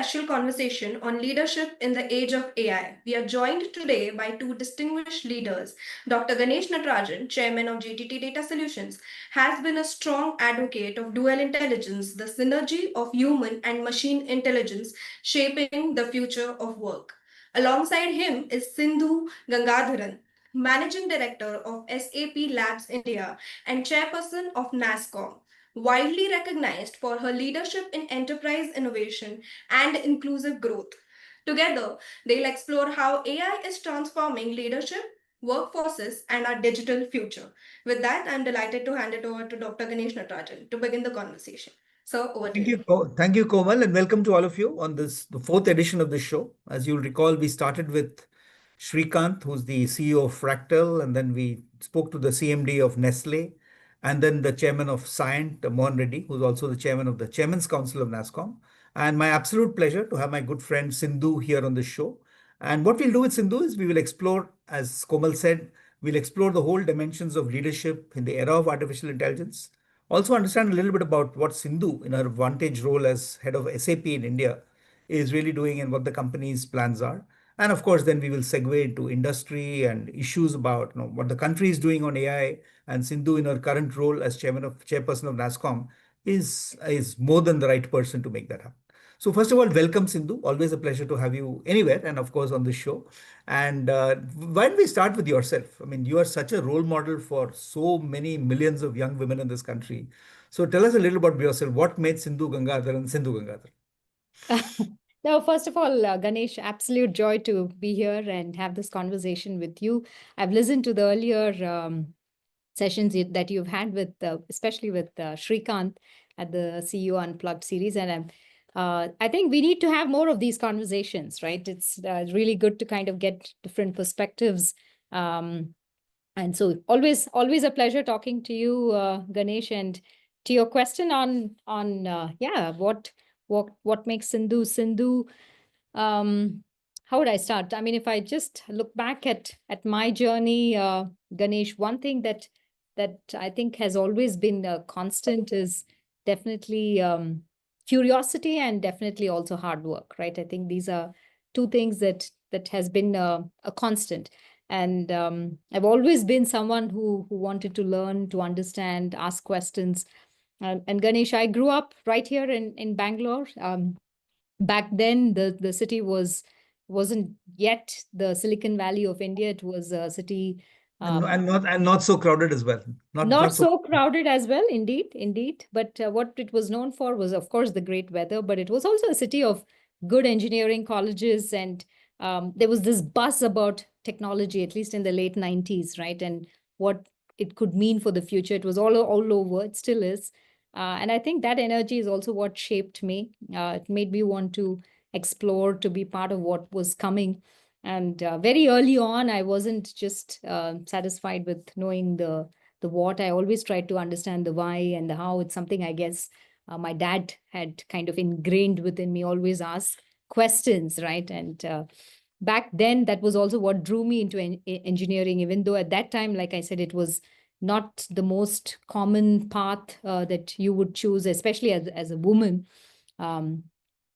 special conversation on leadership in the age of AI. We are joined today by two distinguished leaders. Dr. Ganesh Natarajan, Chairman of GTT Data Solutions, has been a strong advocate of dual intelligence, the synergy of human and machine intelligence shaping the future of work. Alongside him is Sindhu Gangadharan, Managing Director of SAP Labs India and Chairperson of Nasscom, widely recognized for her leadership in enterprise innovation and inclusive growth. Together, they'll explore how AI is transforming leadership, workforces, and our digital future. With that, I'm delighted to hand it over to Dr. Ganesh Natarajan to begin the conversation. So, over to you. Thank you, Komal, and welcome to all of you on the fourth edition of the show. As you'll recall, we started with Srikanth, who's the CEO of Fractal, and then we spoke to the CMD of Nestle, and then the chairman of Cyient, Mohan Reddy, who's also the chairman of the Chairman's Council of Nasscom. And my absolute pleasure to have my good friend Sindhu here on the show. And what we'll do with Sindhu is we will explore, as Komal said, we'll explore the whole dimensions of leadership in the era of artificial intelligence. Also understand a little bit about what Sindhu, in her vantage role as head of SAP in India, is really doing and what the company's plans are. And of course, then we will segue into industry and issues about what the country is doing on AI. And Sindhu, in her current role as chairperson of Nasscom, is more than the right person to make that happen. So first of all, welcome, Sindhu. Always a pleasure to have you anywhere, and of course on the show. And why don't we start with yourself? I mean, you are such a role model for so many millions of young women in this country. So tell us a little about yourself. What made Sindhu Gangadharan Sindhu Gangadharan? No, first of all, Ganesh, absolute joy to be here and have this conversation with you. I've listened to the earlier sessions that you've had with, especially with Srikanth at the CEO Unplugged series, and I think we need to have more of these conversations, right? It's really good to kind of get different perspectives. And so always a pleasure talking to you, Ganesh, and to your question on what makes Sindhu. How would I start? I mean, if I just look back at my journey, Ganesh, one thing that I think has always been a constant is definitely curiosity and definitely also hard work, right? I think these are two things that has been a constant. And I've always been someone who wanted to learn, to understand, ask questions. And Ganesh, I grew up right here in Bangalore. Back then, the city wasn't yet the Silicon Valley of India. It was a city and not so crowded as well. Not so crowded as well, indeed. But what it was known for was, of course, the great weather. But it was also a city of good engineering colleges, and there was this buzz about technology, at least in the late 90s, right? And what it could mean for the future. It was all over. It still is. And I think that energy is also what shaped me. It made me want to explore, to be part of what was coming. And very early on, I wasn't just satisfied with knowing the what. I always tried to understand the why and the how. It's something I guess my dad had kind of ingrained within me, always ask questions, right? And back then, that was also what drew me into engineering, even though at that time, like I said, it was not the most common path that you would choose, especially as a woman.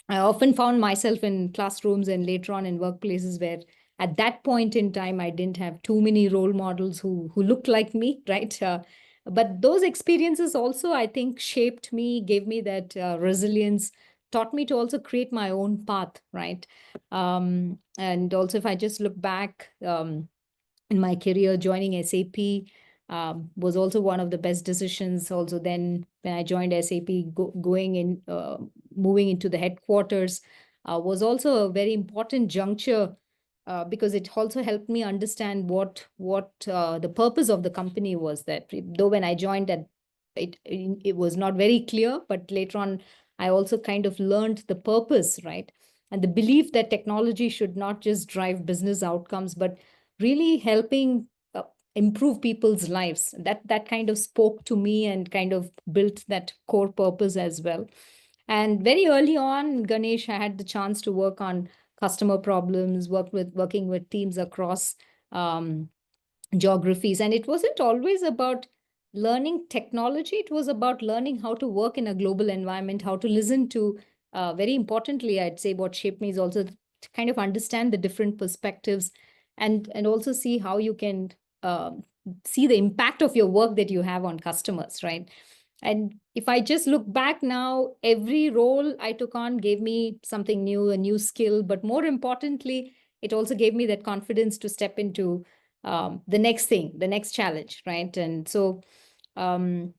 I often found myself in classrooms and later on in workplaces where at that point in time, I didn't have too many role models who looked like me, right? But those experiences also, I think, shaped me, gave me that resilience, taught me to also create my own path, right? And also, if I just look back in my career, joining SAP was also one of the best decisions. Also, then when I joined SAP, moving into the headquarters was also a very important juncture because it also helped me understand what the purpose of the company was. That though when I joined, it was not very clear, but later on, I also kind of learned the purpose, right? And the belief that technology should not just drive business outcomes, but really helping improve people's lives. That kind of spoke to me and kind of built that core purpose as well. And very early on, Ganesh, I had the chance to work on customer problems, working with teams across geographies. And it wasn't always about learning technology. It was about learning how to work in a global environment, how to listen to very importantly, I'd say what shaped me is also to kind of understand the different perspectives and also see how you can see the impact of your work that you have on customers, right? And if I just look back now, every role I took on gave me something new, a new skill, but more importantly, it also gave me that confidence to step into the next thing, the next challenge, right? And so um,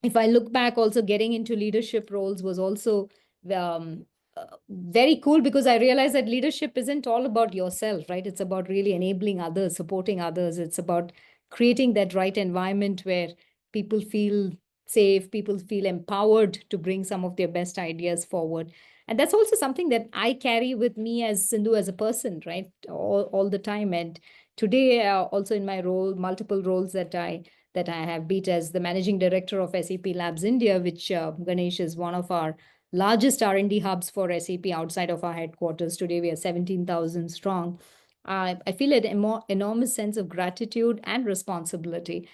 if I look back, also getting into leadership roles was also very cool, because I realized that leadership isn't all about yourself, right? It's about really enabling others, supporting others. It's about creating that right environment where people feel safe, people feel empowered to bring some of their best ideas forward. And that's also something that I carry with me as Sindhu, as a person, right? All the time. And today, also in my role, multiple roles that I have, be it as the managing director of SAP Labs India, which Ganesh is one of our largest R&D hubs for SAP outside of our headquarters. Today, we are 17,000 strong. I feel an enormous sense of gratitude and responsibility,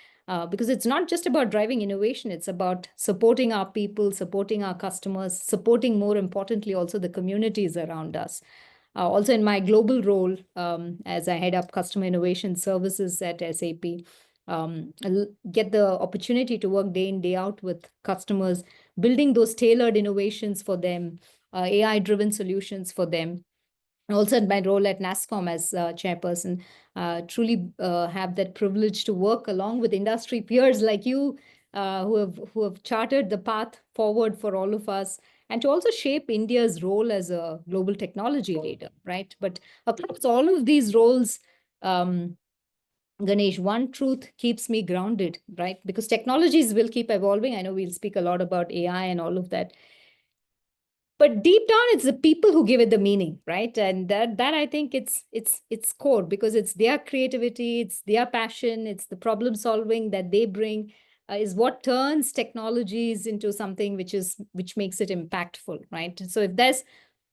because it's not just about driving innovation. It's about supporting our people, supporting our customers, supporting, more importantly, also the communities around us. Also in my global role, as I head up customer innovation services at SAP, I'll get the opportunity to work day in, day out with customers, building those tailored innovations for them, AI-driven solutions for them. Also in my role at Nasscom as chairperson, truly have that privilege to work along with industry peers like you, who have charted the path forward for all of us, and to also shape India's role as a global technology leader, right? But across all of these roles, Ganesh, one truth keeps me grounded, right? Because technologies will keep evolving. I know we'll speak a lot about AI and all of that. But deep down, it's the people who give it the meaning, right? And that I think it's core, because it's their creativity, it's their passion, it's the problem solving that they bring, is what turns technologies into something which makes it impactful, right? So if there's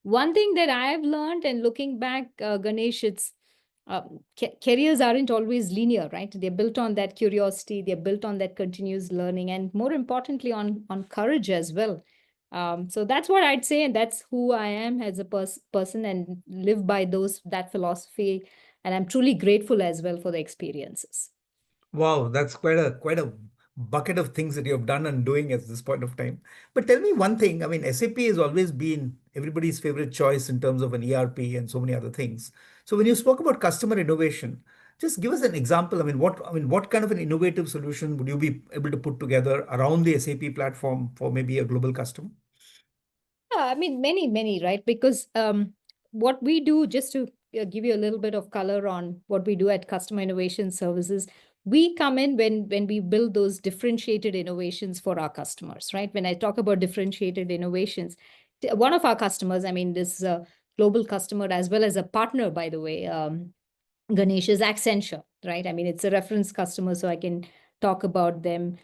one thing that I've learned, and looking back, Ganesh, it's careers aren't always linear, right? They're built on that curiosity, they're built on that continuous learning, and more importantly, on courage as well. So that's what I'd say, and that's who I am as a person, and live by that philosophy. And I'm truly grateful as well for the experiences. Wow, that's quite a bucket of things that you have done and doing at this point of time. But tell me one thing. I mean, SAP has always been everybody's favorite choice in terms of an ERP and so many other things. So when you spoke about customer innovation, just give us an example. What kind of an innovative solution would you be able to put together around the SAP platform for maybe a global customer? Yeah, I mean, many, right? Because what we do, just to give you a little bit of color on what we do at Customer Innovation Services, we come in when we build those differentiated innovations for our customers, right? When I talk about differentiated innovations, one of our customers, I mean, this global customer as well as a partner, by the way, Ganesh, is Accenture, right? I mean, it's a reference customer, so I can talk about them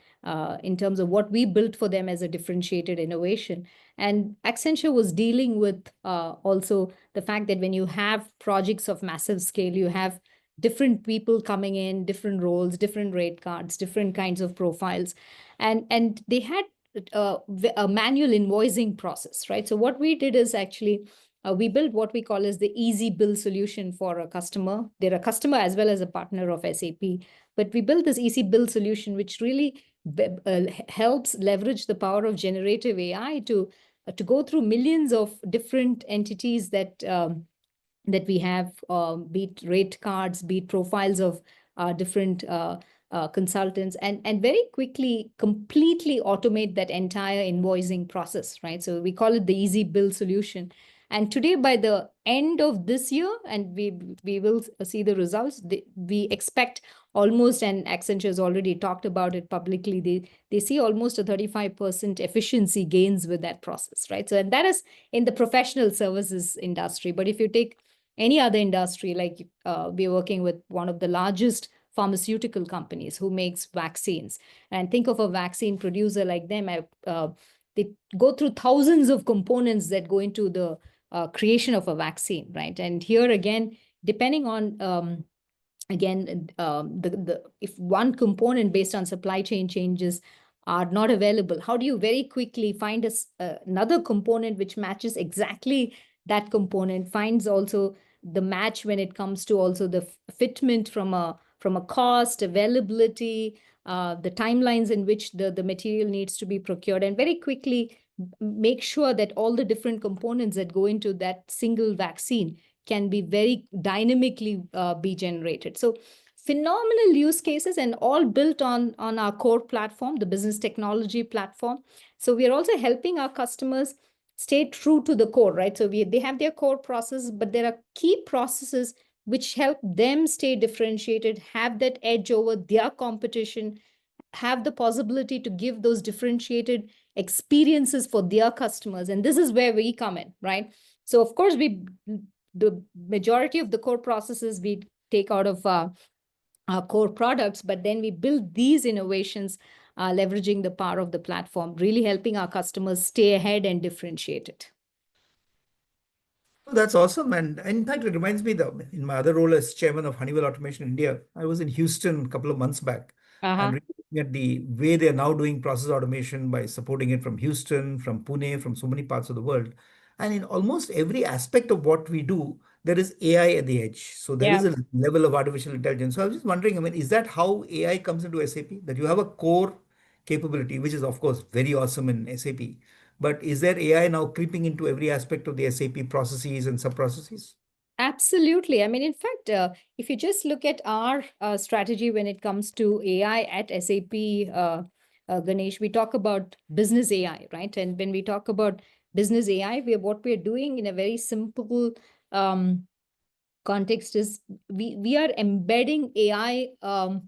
in terms of what we built for them as a differentiated innovation. And Accenture was dealing with also the fact that when you have projects of massive scale, you have different people coming in, different roles, different rate cards, different kinds of profiles. And they had a manual invoicing process, right? So what we did is actually we built what we call as the easy bill solution for a customer. They're a customer as well as a partner of SAP. But we built this easy bill solution, which really helps leverage the power of generative AI to go through millions of different entities that we have, be it rate cards, be it profiles of different consultants, and very quickly, completely automate that entire invoicing process, right? So we call it the easy bill solution. And today, by the end of this year, and we will see the results, we expect almost, and Accenture has already talked about it publicly, they see almost a 35% efficiency gains with that process, right? So, and that is in the professional services industry. But if you take any other industry, like we're working with one of the largest pharmaceutical companies who makes vaccines, and think of a vaccine producer like them, they go through thousands of components that go into the creation of a vaccine, right? And here again, depending on again, if one component based on supply chain changes, are not available? How do you very quickly find another component which matches exactly that component, finds also the match when it comes to also the fitment from a cost, availability, the timelines in which the material needs to be procured, and very quickly make sure that all the different components that go into that single vaccine can be very dynamically be generated. So phenomenal use cases, and all built on our core platform, the business technology platform. So we are also helping our customers stay true to the core, right? So they have their core process, but there are key processes which help them stay differentiated, have that edge over their competition, have the possibility to give those differentiated experiences for their customers. And this is where we come in, right? So of course, the majority of the core processes we take out of our core products, but then we build these innovations, leveraging the power of the platform, really helping our customers stay ahead and differentiated. Oh, that's awesome. And in fact, it reminds me that in my other role as chairman of Honeywell Automation India, I was in Houston a couple of months back and really looking at the way they're now doing process automation by supporting it from Houston, from Pune, from so many parts of the world. And in almost every aspect of what we do, there is AI at the edge. So there is Yeah. a level of artificial intelligence. So I was just wondering, I mean, is that how AI comes into SAP? That you have a core capability, which is of course very awesome in SAP. But is there AI now creeping into every aspect of the SAP processes and sub-processes? Absolutely. I mean, in fact, if you just look at our strategy when it comes to AI at SAP, Ganesh, we talk about business AI, right? And when we talk about business AI, what we're doing in a very simple context is we are embedding AI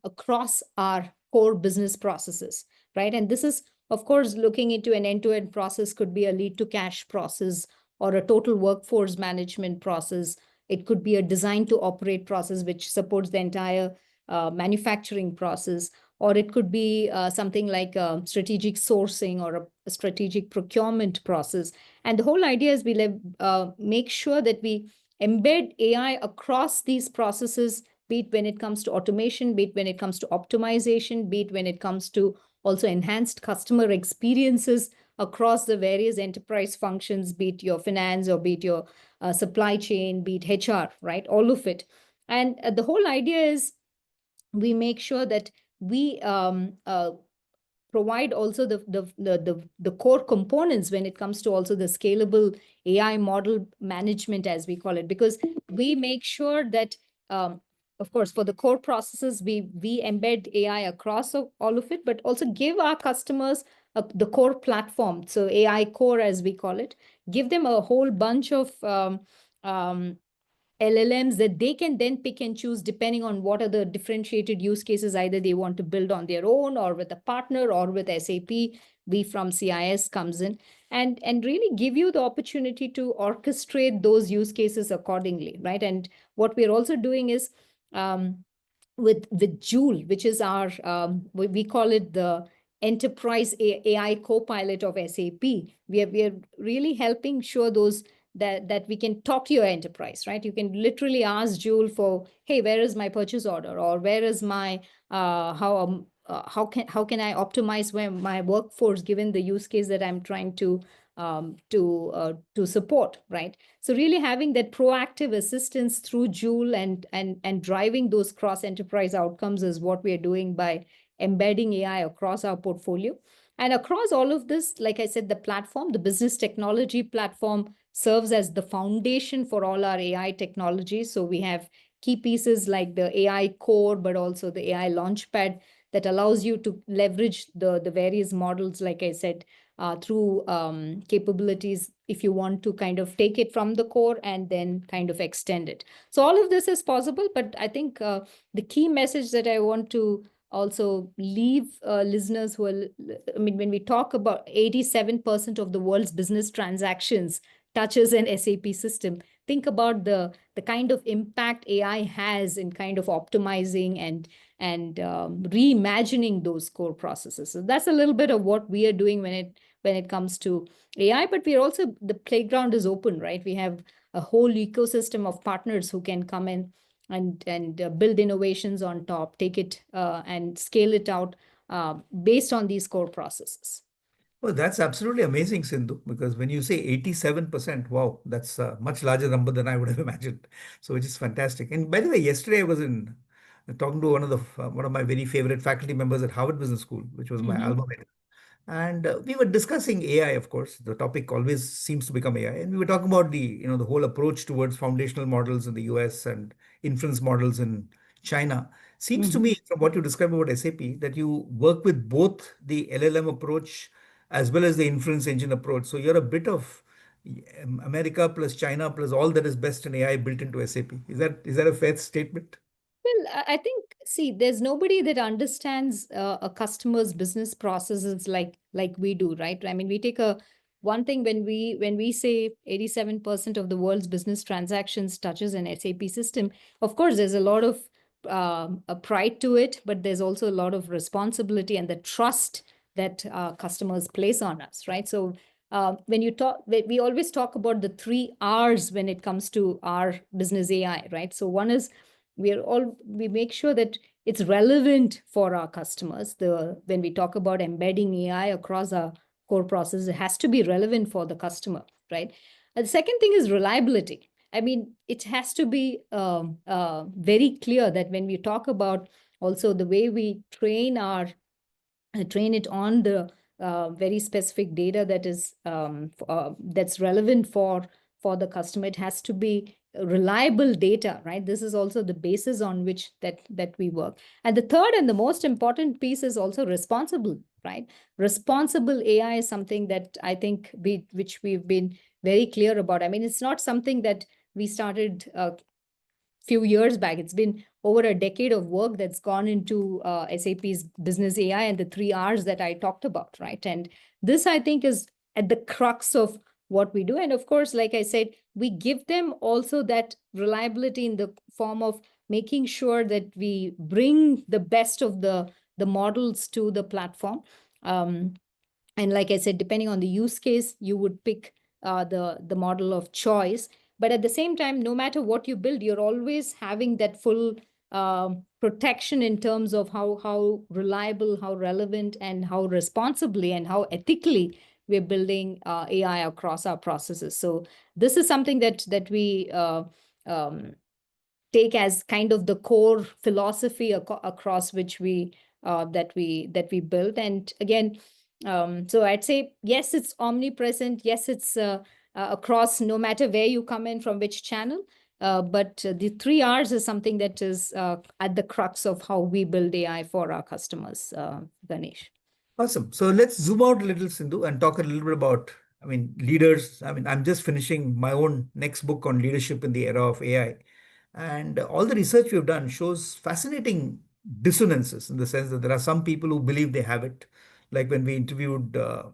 across our core business processes, right? And this is, of course, looking into an end-to-end process, could be a lead to cash process or a total workforce management process. It could be a design to operate process, which supports the entire manufacturing process, or it could be something like strategic sourcing or a strategic procurement process. And the whole idea is we make sure that we embed AI across these processes, be it when it comes to automation, be it when it comes to optimization, be it when it comes to also enhanced customer experiences across the various enterprise functions, be it your finance or be it your supply chain, be it HR, right? All of it. And the whole idea is we make sure that we provide also the core components when it comes to also the scalable AI model management, as we call it, because we make sure that, of course, for the core processes, we embed AI across all of it, but also give our customers the core platform. So AI core, as we call it, give them a whole bunch of LLMs that they can then pick and choose depending on what are the differentiated use cases either they want to build on their own or with a partner or with SAP. We from CIS comes in and really give you the opportunity to orchestrate those use cases accordingly, right? And what we're also doing is with Joule, which is our we call it the enterprise AI co-pilot of SAP. We are really helping sure those that we can talk to your enterprise, right? You can literally ask Joule for, hey, where is my purchase order, or where is my how can I optimize my workforce given the use case that I'm trying to support, right? So really having that proactive assistance through Joule and driving those cross enterprise outcomes is what we are doing by embedding AI across our portfolio. And across all of this, like I said, the platform, the business technology platform, serves as the foundation for all our AI technology. So we have key pieces like the AI core, but also the AI launchpad that allows you to leverage the various models, like I said, through capabilities if you want to kind of take it from the core and then kind of extend it. So all of this is possible, but I think the key message that I want to also leave listeners who are, I mean, when we talk about 87% of the world's business transactions touches an SAP system, think about the kind of impact AI has in kind of optimizing and reimagining those core processes. So that's a little bit of what we are doing when it comes to AI, but we're also, the playground is open, right? We have a whole ecosystem of partners who can come in and build innovations on top, take it and scale it out based on these core processes. Well, that's absolutely amazing, Sindhu, because when you say 87%, wow, that's a much larger number than I would have imagined. So, which is fantastic. And by the way, yesterday I was in talking to one of my very favorite faculty members at Harvard Business School, which was my alma mater. And we were discussing AI, of course. The topic always seems to become AI. And we were talking about the whole approach towards foundational models in the US and inference models in China. Seems to me, from what you describe about SAP, that you work with both the LLM approach as well as the inference engine approach. So you're a bit of America plus China plus all that is best in AI built into SAP. Is that a fair statement? Well, I think, see, there's nobody that understands a customer's business processes like we do, right? I mean, we take one thing when we say 87% of the world's business transactions touches an SAP system. Of course, there's a lot of a pride to it, but there's also a lot of responsibility and the trust that customers place on us, right? So when you talk, we always talk about the 3 Rs when it comes to our business AI, right? So one is we make sure that it's relevant for our customers. When we talk about embedding AI across our core process, it has to be relevant for the customer, right? And the second thing is reliability. I mean, it has to be very clear that when we talk about also the way we train it on the very specific data that is that's relevant for the customer. It has to be reliable data, right? This is also the basis on which that we work. And the third and the most important piece is also responsible, right? Responsible AI is something that I think which we've been very clear about. I mean, it's not something that we started few years back. It's been over a decade of work that's gone into SAP's business AI and the 3 Rs that I talked about, right? And this, I think, is at the crux of what we do. And of course, like I said, we give them also that reliability in the form of making sure that we bring the best of the models to the platform. And like I said, depending on the use case, you would pick the model of choice. But at the same time, no matter what you build, you're always having that full protection in terms of how reliable, how relevant, and how responsibly and how ethically we're building AI across our processes. So this is something that we take as kind of the core philosophy across which we that we build. And again, so I'd say, yes, it's omnipresent. Yes, it's across no matter where you come in from which channel. But the 3 Rs is something that is at the crux of how we build AI for our customers, Ganesh. Awesome. So let's zoom out a little, Sindhu, and talk a little bit about, leaders. I'm just finishing my own next book on leadership in the era of AI. And all the research we've done shows fascinating dissonances in the sense that there are some people who believe they have it. Like when we interviewed the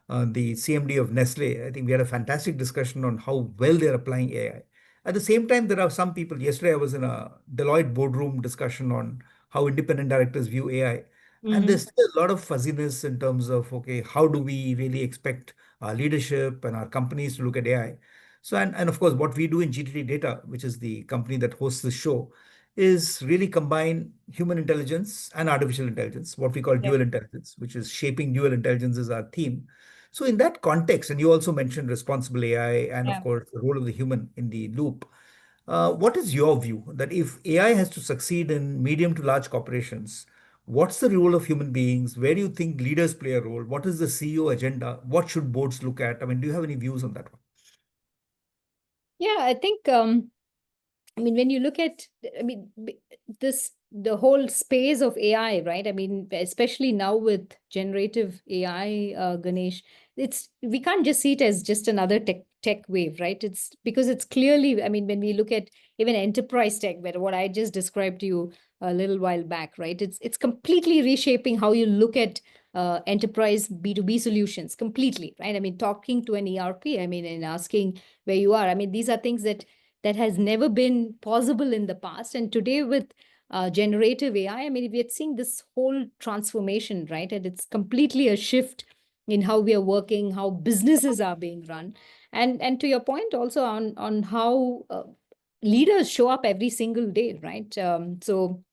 CMD of Nestle, I think we had a fantastic discussion on how well they're applying AI. At the same time, there are some people. Yesterday, I was in a Deloitte boardroom discussion on how independent directors view AI. And there's still a lot of fuzziness in terms of, okay, how do we really expect our leadership and our companies to look at AI? So, and of course, what we do in GTT Data, which is the company that hosts the show, is really combine human intelligence and artificial intelligence, what we call dual intelligence, which is shaping dual intelligence is our theme. So in that context, and you also mentioned responsible AI and of course the role of the human in the loop. What is your view that if AI has to succeed in medium to large corporations, what's the role of human beings? Where do you think leaders play a role? What is the CEO agenda? What should boards look at? Do you have any views on that one? Yeah, I think when you look at, the whole space of AI, right? Especially now with generative AI, Ganesh, we can't just see it as just another tech wave, right? It's because it's clearly, when we look at even enterprise tech, where what I just described to you a little while back, right? It's completely reshaping how you look at enterprise B2B solutions completely, right? Talking to an ERP, and asking where you are. These are things that has never been possible in the past. And today with generative AI, we are seeing this whole transformation, right? And it's completely a shift in how we are working, how businesses are being run. And to your point also on how leaders show up every single day, right? So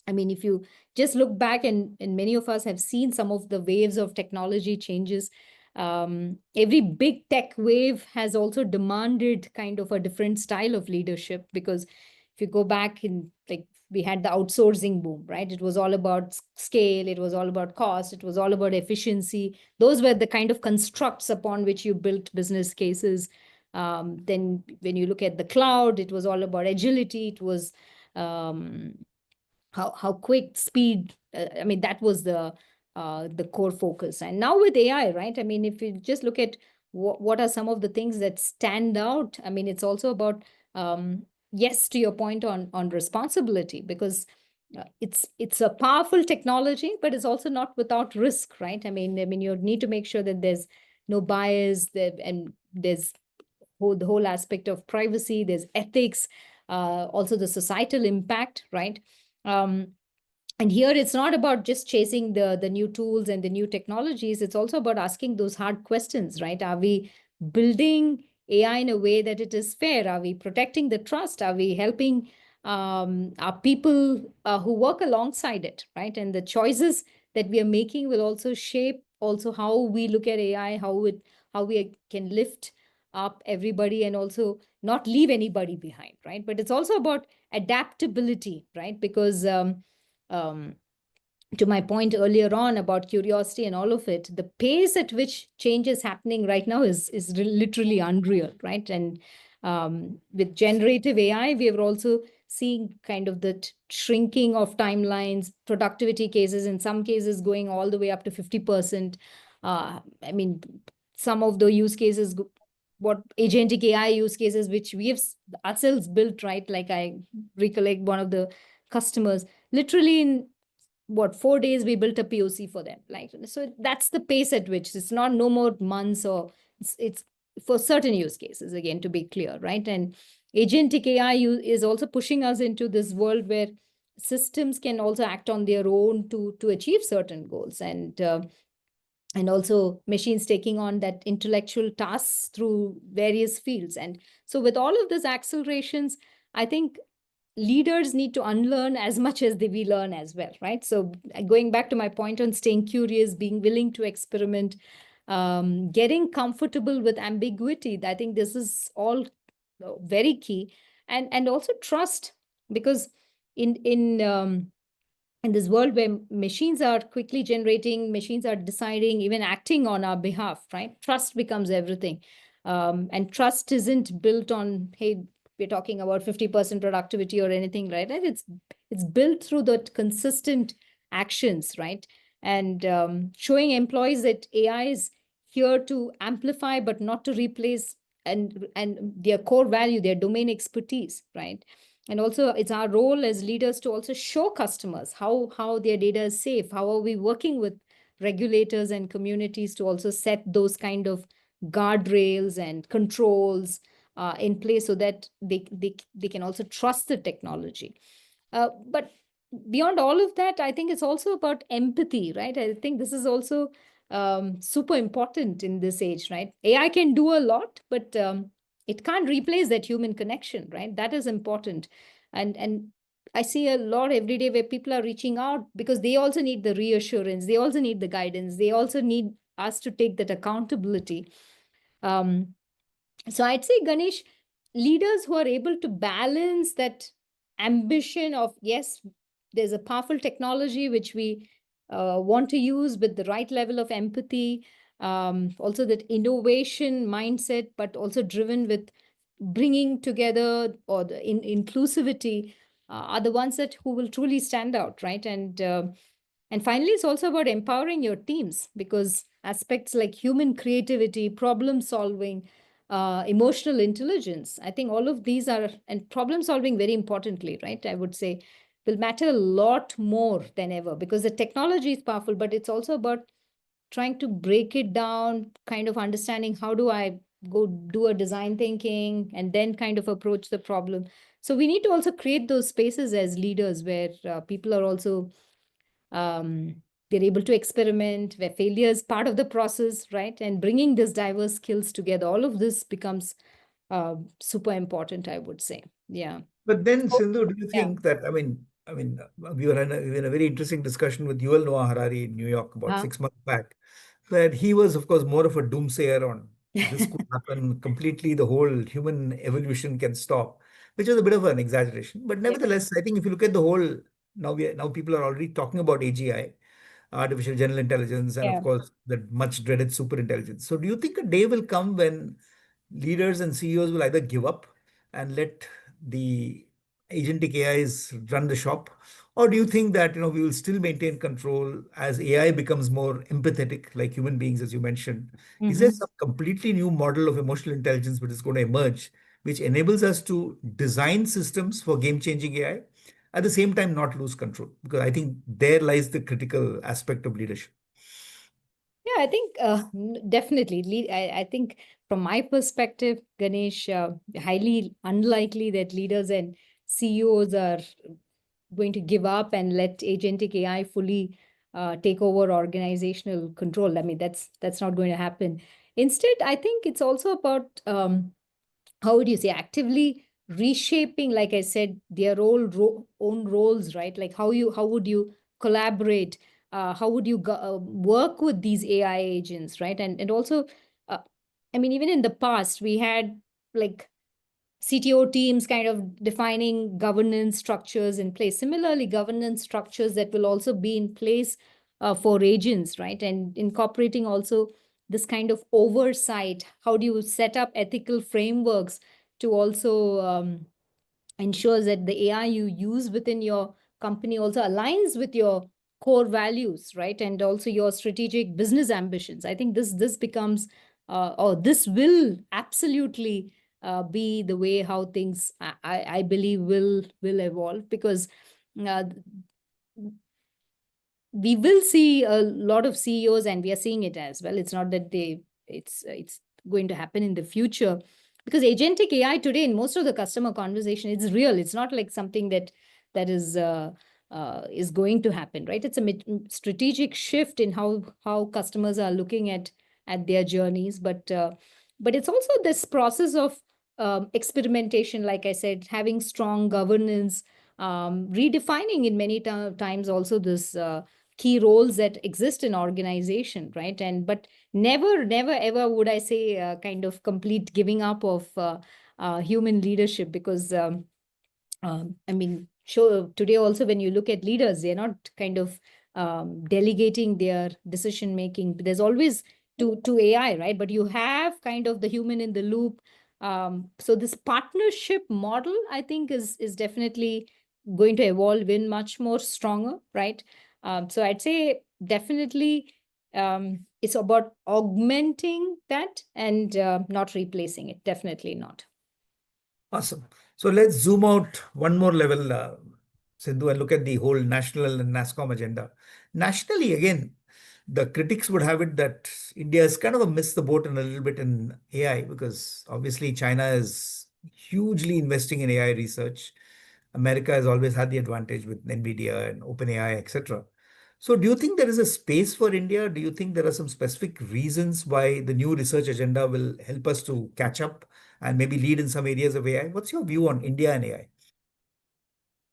I mean, if you just look back, and many of us have seen some of the waves of technology changes, every big tech wave has also demanded kind of a different style of leadership. Because if you go back in, like, we had the outsourcing boom, right? It was all about scale, it was all about cost, it was all about efficiency. Those were the kind of constructs upon which you built business cases. Then when you look at the cloud, it was all about agility. It was how quick, speed. I mean, that was the core focus. And now with AI, right? I mean, if you just look at what are some of the things that stand out, I mean, it's also about yes, to your point on responsibility, because it's a powerful technology, but it's also not without risk, right? I mean, you need to make sure that there's no bias there, and there's the whole aspect of privacy, there's ethics, also the societal impact, right? um, and here it's not about just chasing the new tools and the new technologies. It's also about asking those hard questions, right? Are we building AI in a way that it is fair? Are we protecting the trust? Are we helping our people who work alongside it, right? And the choices that we are making will also shape also how we look at AI, how we can lift up everybody and also not leave anybody behind, right? But it's also about adaptability, right? Because um, to my point earlier on about curiosity and all of it, the pace at which change is happening right now is literally unreal, right? And with generative AI, we are also seeing kind of the shrinking of timelines, productivity cases, in some cases going all the way up to 50%. I mean, some of the use cases, what agentic AI use cases, which we have ourselves built, right? Like I recollect one of the customers, literally in what 4 days we built a POC for them. Like, so that's the pace at which it's not no more months, or it's for certain use cases, again, to be clear, right? And agentic AI is also pushing us into this world where systems can also act on their own to achieve certain goals, and also machines taking on that intellectual tasks through various fields. And so with all of these accelerations, I think leaders need to unlearn as much as we learn as well, right? So going back to my point on staying curious, being willing to experiment, getting comfortable with ambiguity, I think this is all very key. And also trust, because in this world where machines are quickly generating, machines are deciding, even acting on our behalf, right? Trust becomes everything. And trust isn't built on, hey, we're talking about 50% productivity or anything, right? It's built through the consistent actions, right? And showing employees that AI is here to amplify but not to replace, and their core value, their domain expertise, right? And also it's our role as leaders to also show customers how their data is safe. How are we working with regulators and communities to also set those kind of guardrails and controls in place, so that they can also trust the technology. But beyond all of that, I think it's also about empathy, right? I think this is also super important in this age, right? AI can do a lot, but it can't replace that human connection, right? That is important. And I see a lot every day where people are reaching out because they also need the reassurance, they also need the guidance, they also need us to take that accountability. um, so I'd say, Ganesh, leaders who are able to balance that ambition of, yes, there's a powerful technology which we want to use with the right level of empathy, also that innovation mindset, but also driven with bringing together, or the inclusivity, are the ones that who will truly stand out, right? And finally, it's also about empowering your teams, because aspects like human creativity, problem solving, emotional intelligence, I think all of these are, and problem solving very importantly, right? I would say will matter a lot more than ever, because the technology is powerful, but it's also about trying to break it down, kind of understanding how do I go do a design thinking and then kind of approach the problem. So we need to also create those spaces as leaders where people are also um, they're able to experiment, where failure is part of the process, right? And bringing these diverse skills together, all of this becomes super important, I would say. Yeah. But then, So, Sindhu, do you yeah. think that, I mean, I mean, we were in a very interesting discussion with Yuval Noah Harari in New York about 6 months back, where he was, of course, more of a doomsayer on this could happen completely, the whole human evolution can stop, which was a bit of an exaggeration. But Yeah. nevertheless, I think if you look at the whole, now people are already talking about AGI, artificial general intelligence, and of Yeah. course, the much dreaded super intelligence. So do you think a day will come when leaders and CEOs will either give up and let the agentic AIs run the shop, or do you think that we will still maintain control as AI becomes more empathetic, like human beings, as you mentioned? Is there some completely new model of emotional intelligence which is going to emerge, which enables us to design systems for game-changing AI, at the same time not lose control? Because I think there lies the critical aspect of leadership. Yeah, I think definitely. I think from my perspective, Ganesh, highly unlikely that leaders and CEOs are going to give up and let agentic AI fully take over organizational control. I mean, that's not going to happen. Instead, I think it's also about how would you say, actively reshaping, like I said, their own roles, right? Like how would you collaborate, how would you work with these AI agents, right? And also, uh, I mean, even in the past we had like CTO teams kind of defining governance structures in place. Similarly, governance structures that will also be in place for agents, right? And incorporating also this kind of oversight. How do you set up ethical frameworks to also ensures that the AI you use within your company also aligns with your core values, right? And also your strategic business ambitions. I think this becomes or this will absolutely be the way how things I believe will evolve, because uh, we will see a lot of CEOs, and we are seeing it as well. It's not that it's going to happen in the future, because agentic AI today in most of the customer conversation, it's real. It's not like something that is going to happen, right? It's a strategic shift in how customers are looking at their journeys, but it's also this process of experimentation, like I said, having strong governance, redefining in many times also this key roles that exist in organization, right? And but never ever would I say kind of complete giving up of human leadership, because I mean, sure, today also when you look at leaders, they're not kind of delegating their decision making. There's always to AI, right? But you have kind of the human in the loop. So this partnership model, I think, is definitely going to evolve in much more stronger, right? So I'd say definitely it's about augmenting that and not replacing it. Definitely not. Awesome. So let's zoom out one more level, Sindhu, and look at the whole national and Nasscom agenda. Nationally, again, the critics would have it that India has kind of missed the boat in a little bit in AI, because obviously China is hugely investing in AI research. America has always had the advantage with NVIDIA and OpenAI, etc. So do you think there is a space for India? Do you think there are some specific reasons why the new research agenda will help us to catch up and maybe lead in some areas of AI? What's your view on India and AI?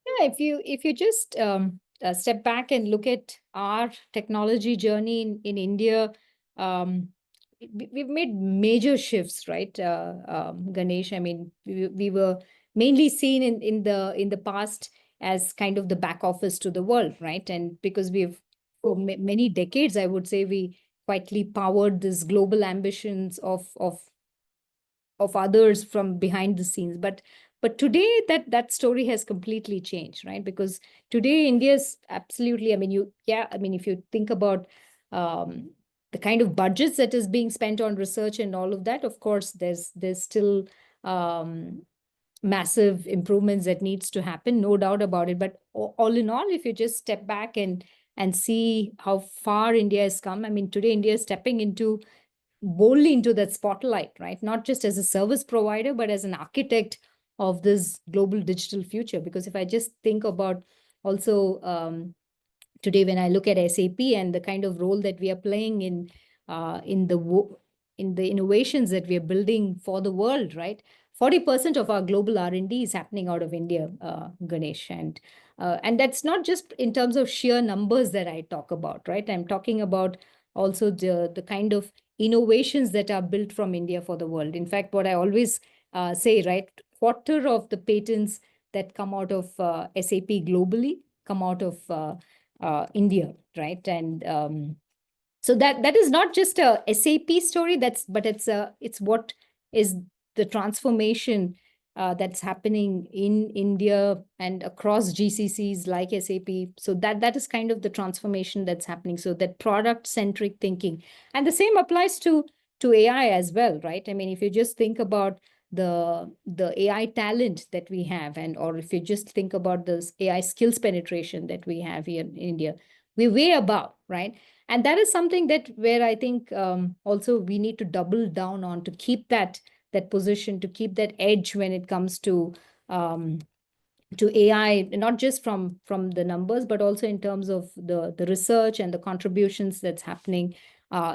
Yeah, if you just step back and look at our technology journey in India, we've made major shifts, right, Ganesh? I mean, we were mainly seen in the past as kind of the back office to the world, right? And because we've for many decades, I would say, we quietly powered this global ambitions of others from behind the scenes, but today that story has completely changed, right? Because today India's absolutely, I mean, I mean, if you think about um, the kind of budgets that is being spent on research and all of that, of course there's still um, massive improvements that needs to happen, no doubt about it. But all in all, if you just step back and see how far India has come, I mean, today India is stepping into boldly into that spotlight, right? Not just as a service provider, but as an architect of this global digital future. Because if I just think about also today, when I look at SAP and the kind of role that we are playing in the innovations that we are building for the world, right? 40% of our global R&D is happening out of India, Ganesh. And that's not just in terms of sheer numbers that I talk about, right? I'm talking about also the kind of innovations that are built from India for the world. In fact, what I always say, right, quarter of the patents that come out of SAP globally come out of India, right? And so that is not just a SAP story, but it's what is the transformation that's happening in India and across GCCs like SAP. So that is kind of the transformation that's happening. So that product-centric thinking. And the same applies to AI as well, right? I mean, if you just think about the AI talent that we have, or if you just think about this AI skills penetration that we have here in India, we're way above, right? And that is something that where I think also we need to double down on to keep that position, to keep that edge when it comes to AI, not just from the numbers, but also in terms of the research and the contributions that's happening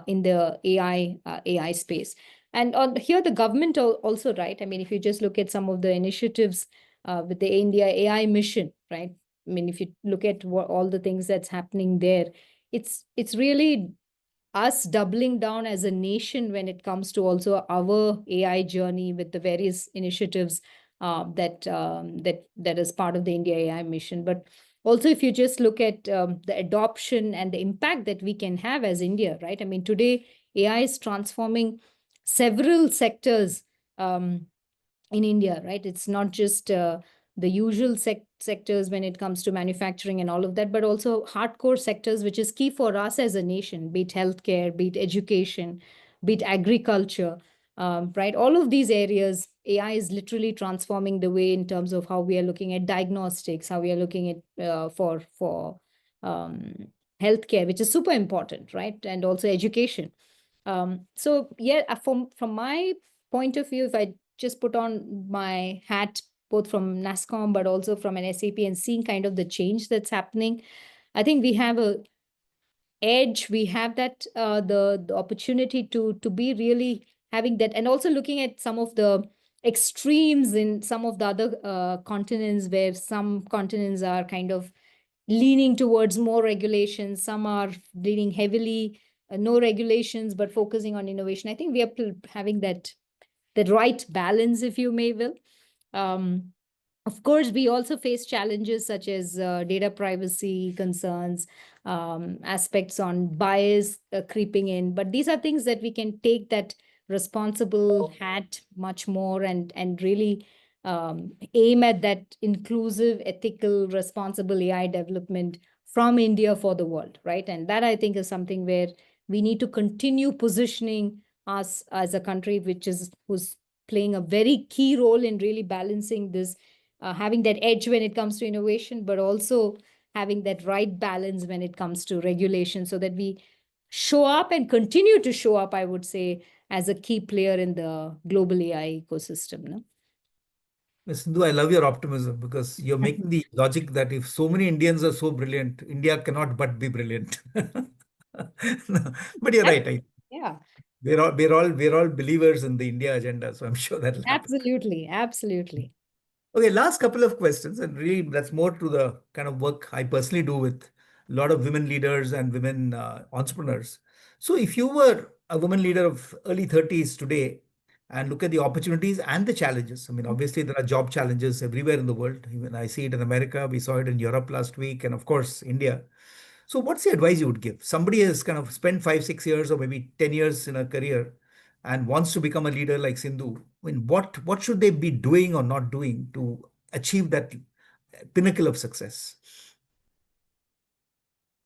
in the AI space. And here the government also, right? I mean, if you just look at some of the initiatives with the India AI mission, right? I mean, if you look at all the things that's happening there, it's really us doubling down as a nation when it comes to also our AI journey with the various initiatives that is part of the India AI mission. But also, if you just look at the adoption and the impact that we can have as India, right? I mean, today AI is transforming several sectors in India, right? It's not just the usual sectors when it comes to manufacturing and all of that, but also hardcore sectors, which is key for us as a nation, be it healthcare, be it education, be it agriculture, right? All of these areas, AI is literally transforming the way in terms of how we are looking at diagnostics, how we are looking at for healthcare, which is super important, right? And also education. So yeah, from my point of view, if I just put on my hat, both from Nasscom, but also from an SAP, and seeing kind of the change that's happening, I think we have a edge. We have that the opportunity to be really having that, and also looking at some of the extremes in some of the other continents, where some continents are kind of leaning towards more regulations, some are leaning heavily no regulations but focusing on innovation. I think we are having that right balance, if you may will. Of course, we also face challenges such as data privacy concerns, aspects on bias creeping in. But these are things that we can take that responsible hat much more and really aim at that inclusive, ethical, responsible AI development from India for the world, right? And that, I think, is something where we need to continue positioning us as a country who's playing a very key role in really balancing this, having that edge when it comes to innovation, but also having that right balance when it comes to regulation, so that we show up and continue to show up, I would say, as a key player in the global AI ecosystem. No? Ms. Sindhu, I love your optimism because you're making the logic that if so many Indians are so brilliant, India cannot but be brilliant. No, but you're right. Yeah, We're all believers in the India agenda, so I'm sure that'll happen. absolutely, absolutely. Okay, last couple of questions, and really that's more to the kind of work I personally do with a lot of women leaders and women entrepreneurs. So if you were a woman leader of early 30s today and look at the opportunities and the challenges, I mean, obviously there are job challenges everywhere in the world. Even I see it in America, we saw it in Europe last week, and of course, India. So what's the advice you would give? Somebody has kind of spent 5, 6 years or maybe 10 years in a career and wants to become a leader like Sindhu. I mean, what should they be doing or not doing to achieve that pinnacle of success?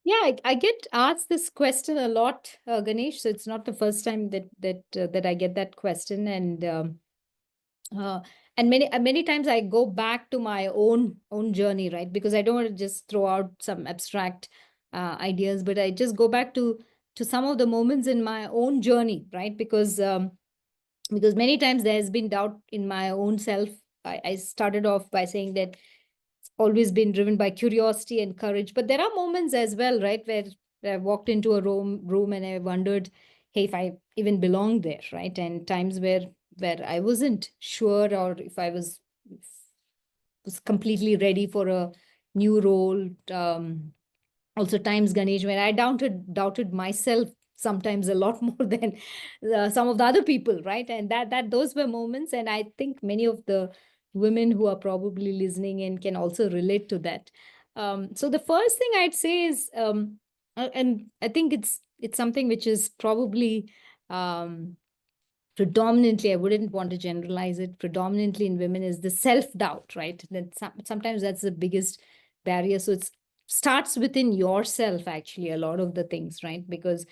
Yeah, I get asked this question a lot, Ganesh. So it's not the first time that I get that question, uh, and many times I go back to my own journey, right? Because I don't want to just throw out some abstract ideas, but I just go back to some of the moments in my own journey, right? Because many times there has been doubt in my own self. I started off by saying that always been driven by curiosity and courage. But there are moments as well, right, where I walked into a room and I wondered, hey, if I even belong there, right? And times where where I wasn't sure, or if I was completely ready for a new role. Also times, Ganesh, when I doubted myself sometimes a lot more than some of the other people, right? And that those were moments, and I think many of the women who are probably listening in can also relate to that. So the first thing I'd say is, and I think it's something which is probably predominantly, I wouldn't want to generalize it, predominantly in women, is the self-doubt, right? That sometimes that's the biggest barrier. So it starts within yourself, actually, a lot of the things, right? Because,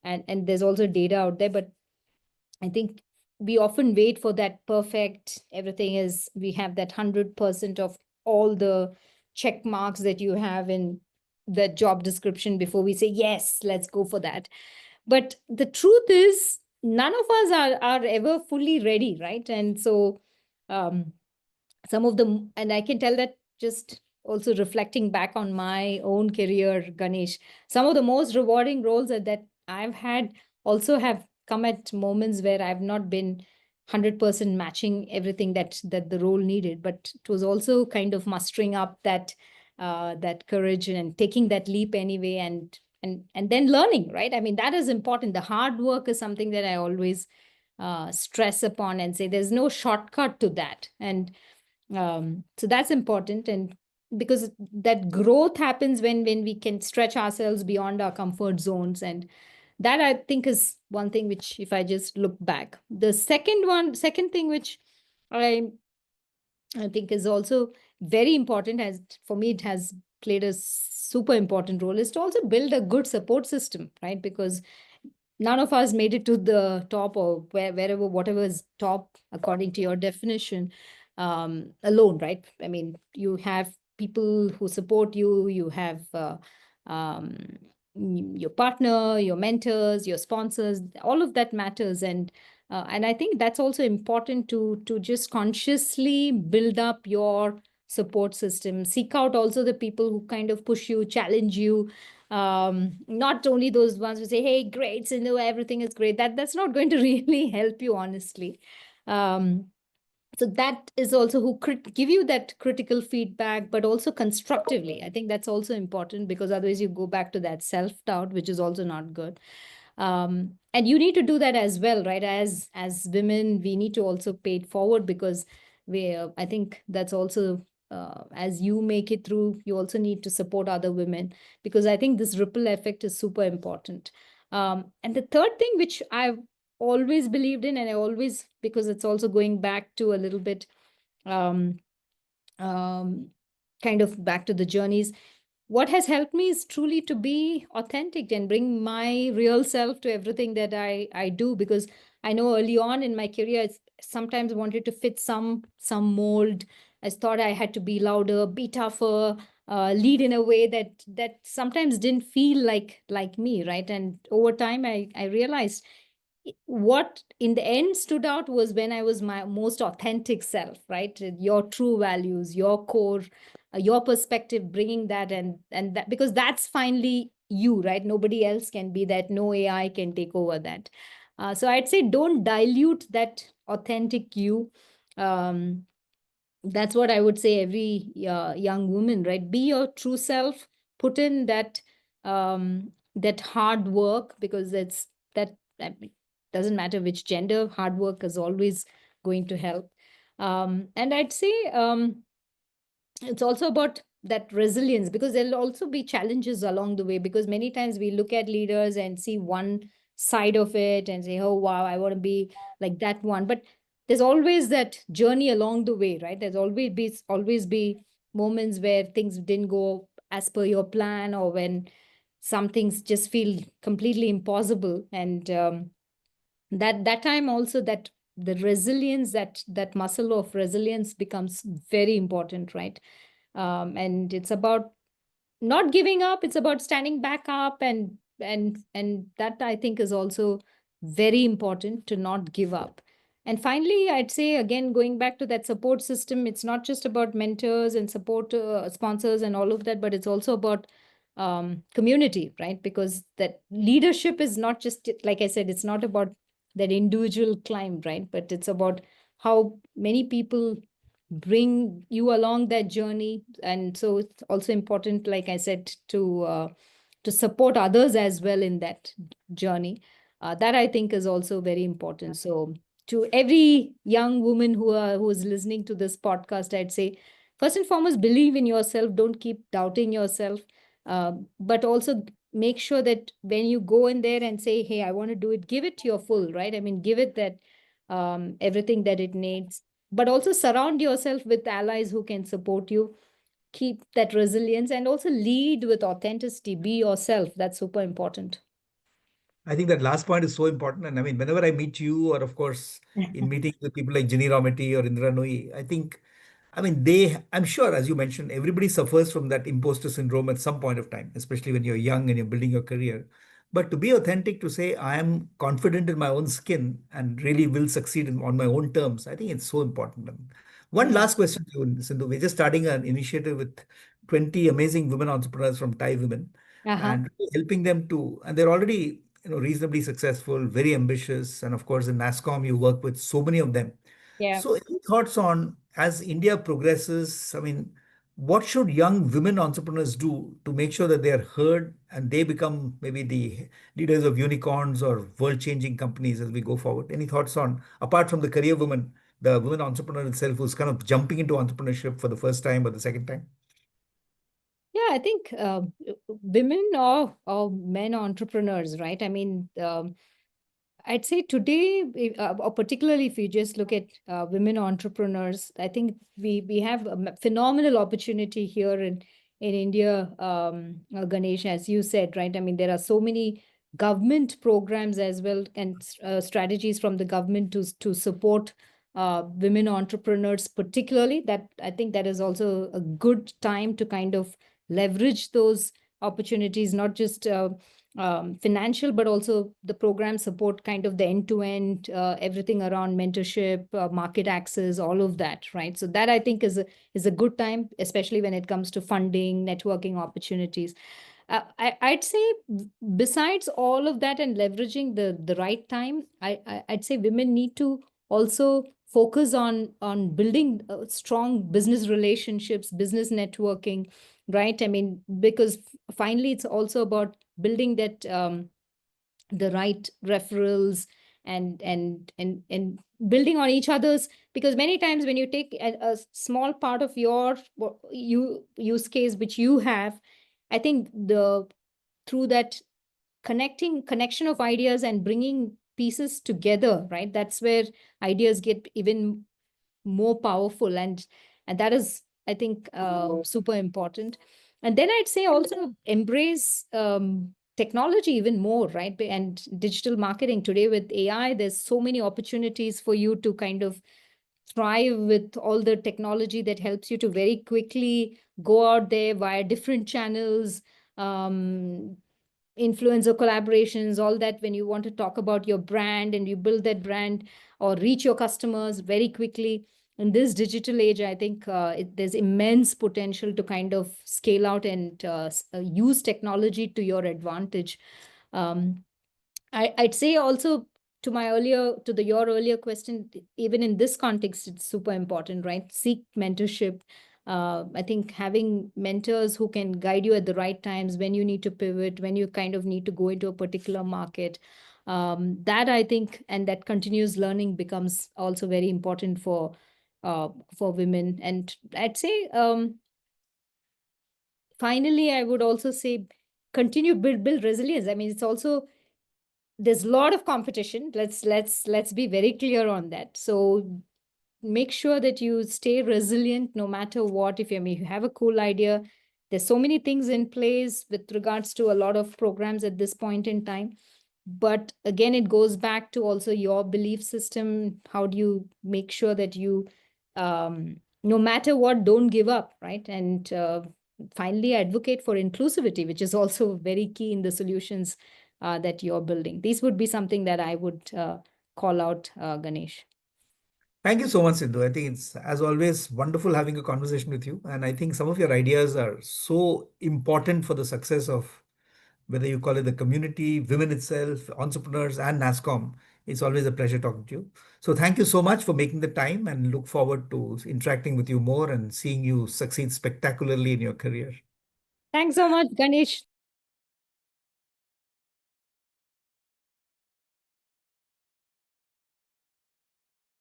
and there's also data out there, but I think we often wait for that perfect, everything is, we have that 100% of all the check marks that you have in the job description before we say, yes, let's go for that. But the truth is, none of us are ever fully ready, right? And so um, some of them, and I can tell that just also reflecting back on my own career, Ganesh, some of the most rewarding roles that I've had also have come at moments where I've not been 100% matching everything that the role needed, but it was also kind of mustering up that courage and taking that leap anyway, and then learning, right? I mean, that is important. The hard work is something that I always stress upon and say there's no shortcut to that. And so that's important. And because that growth happens when we can stretch ourselves beyond our comfort zones. And that, I think, is one thing which, if I just look back, the second thing which I think is also very important, as for me, it has played a super important role, is to also build a good support system, right? Because none of us made it to the top, or wherever, whatever is top according to your definition, alone, right? I mean, you have people who support you, you have um, your partner, your mentors, your sponsors, all of that matters. And I think that's also important to just consciously build up your support system. Seek out also the people who kind of push you, challenge you, not only those ones who say, hey, great, Sindhu, everything is great. That's not going to really help you, honestly. So that is also who give you that critical feedback, but also constructively. I think that's also important, because otherwise you go back to that self-doubt, which is also not good. And you need to do that as well, right? As women, we need to also pay it forward, because I think that's also, as you make it through, you also need to support other women, because I think this ripple effect is super important. And the third thing, which I've always believed in, and I always, because it's also going back to a little bit, um, kind of back to the journeys, what has helped me is truly to be authentic and bring my real self to everything that I do. Because I know early on in my career, I sometimes wanted to fit some mold. I thought I had to be louder, be tougher, lead in a way that sometimes didn't feel like me, right? And over time, I realized what in the end stood out was when I was my most authentic self, right? Your true values, your core, your perspective, bringing that, and that, because that's finally you, right? Nobody else can be that. No AI can take over that. So I'd say don't dilute that authentic you. Um, that's what I would say every young woman, right? Be your true self, put in that hard work, because that doesn't matter which gender, hard work is always going to help. And I'd say it's also about that resilience, because there'll also be challenges along the way, because many times we look at leaders and see one side of it and say, oh wow, I want to be like that one. But there's always that journey along the way, right? There's always be moments where things didn't go as per your plan, or when some things just feel completely impossible. And that time also, that the resilience, that muscle of resilience becomes very important, right? And it's about not giving up, it's about standing back up, and that, I think, is also very important, to not give up. And finally, I'd say, again, going back to that support system, it's not just about mentors and support sponsors and all of that, but it's also about community, right? Because that leadership is not just, like I said, it's not about that individual climb, right? But it's about how many people bring you along that journey. And so it's also important, like I said, to support others as well in that journey. That I think is also very important. So to every young woman who is listening to this podcast, I'd say, first and foremost, believe in yourself. Don't keep doubting yourself. But also make sure that when you go in there and say, hey, I want to do it, give it your full, right? I mean, give it that everything that it needs, but also surround yourself with allies who can support you, keep that resilience, and also lead with authenticity. Be yourself. That's super important. I think that last point is so important. And I mean, whenever I meet you, or of course, in meetings with people like Ginny Rometi or Indra Nooyi, I mean, I'm sure, as you mentioned, everybody suffers from that imposter syndrome at some point of time, especially when you're young and you're building your career. But to be authentic, to say, I am confident in my own skin and really will succeed on my own terms, I think it's so important. And one Yeah. last question to you, Sindhu. We're just starting an initiative with 20 amazing women entrepreneurs from Thai women Uh-huh. and really helping them to, and they're already reasonably successful, very ambitious, and of course in Nasscom you work with so many of them. Yeah. So any thoughts on, as India progresses, I mean, what should young women entrepreneurs do to make sure that they are heard and they become maybe the leaders of unicorns or world-changing companies as we go forward? Any thoughts on, apart from the career woman, the women entrepreneur itself who's kind of jumping into entrepreneurship for the first time or the second time? Yeah, I think women or men entrepreneurs, right? I mean, I'd say today, or particularly if you just look at women entrepreneurs, I think we have a phenomenal opportunity here in India, Ganesh, as you said, right? I mean, there are so many government programs as well, and strategies from the government to support women entrepreneurs, particularly. That I think that is also a good time to kind of leverage those opportunities, not just financial, but also the program support, kind of the end-to-end, everything around mentorship, market access, all of that, right? So that I think is a good time, especially when it comes to funding, networking opportunities. I'd say besides all of that and leveraging the right time, I'd say women need to also focus on building strong business relationships, business networking, right? I mean, because finally it's also about building that the right referrals and building on each other's, because many times when you take a small part of your use case which you have, I think the through that connection of ideas and bringing pieces together, right, that's where ideas get even more powerful, and that is, I think, super important. And then I'd say also embrace technology even more, right? And digital marketing today with AI, there's so many opportunities for you to kind of thrive with all the technology that helps you to very quickly go out there via different channels, um, influencer collaborations, all that, when you want to talk about your brand and you build that brand or reach your customers very quickly. In this digital age, I think there's immense potential to kind of scale out and use technology to your advantage. Um, I'd say also, to your earlier question, even in this context, it's super important, right? Seek mentorship. I think having mentors who can guide you at the right times, when you need to pivot, when you kind of need to go into a particular market. That I think, and that continuous learning becomes also very important for women. And I'd say, finally, I would also say continue build resilience. I mean, it's also, there's a lot of competition. Let's be very clear on that. So make sure that you stay resilient no matter what. If you have a cool idea, there's so many things in place with regards to a lot of programs at this point in time. But again, it goes back to also your belief system. How do you make sure that you, no matter what, don't give up, right? And finally, advocate for inclusivity, which is also very key in the solutions that you're building. These would be something that I would call out, Ganesh. Thank you so much, Sindhu. I think it's, as always, wonderful having a conversation with you. And I think some of your ideas are so important for the success of whether you call it the community, women itself, entrepreneurs, and Nasscom. It's always a pleasure talking to you. So thank you so much for making the time, and look forward to interacting with you more and seeing you succeed spectacularly in your career. Thanks so much, Ganesh.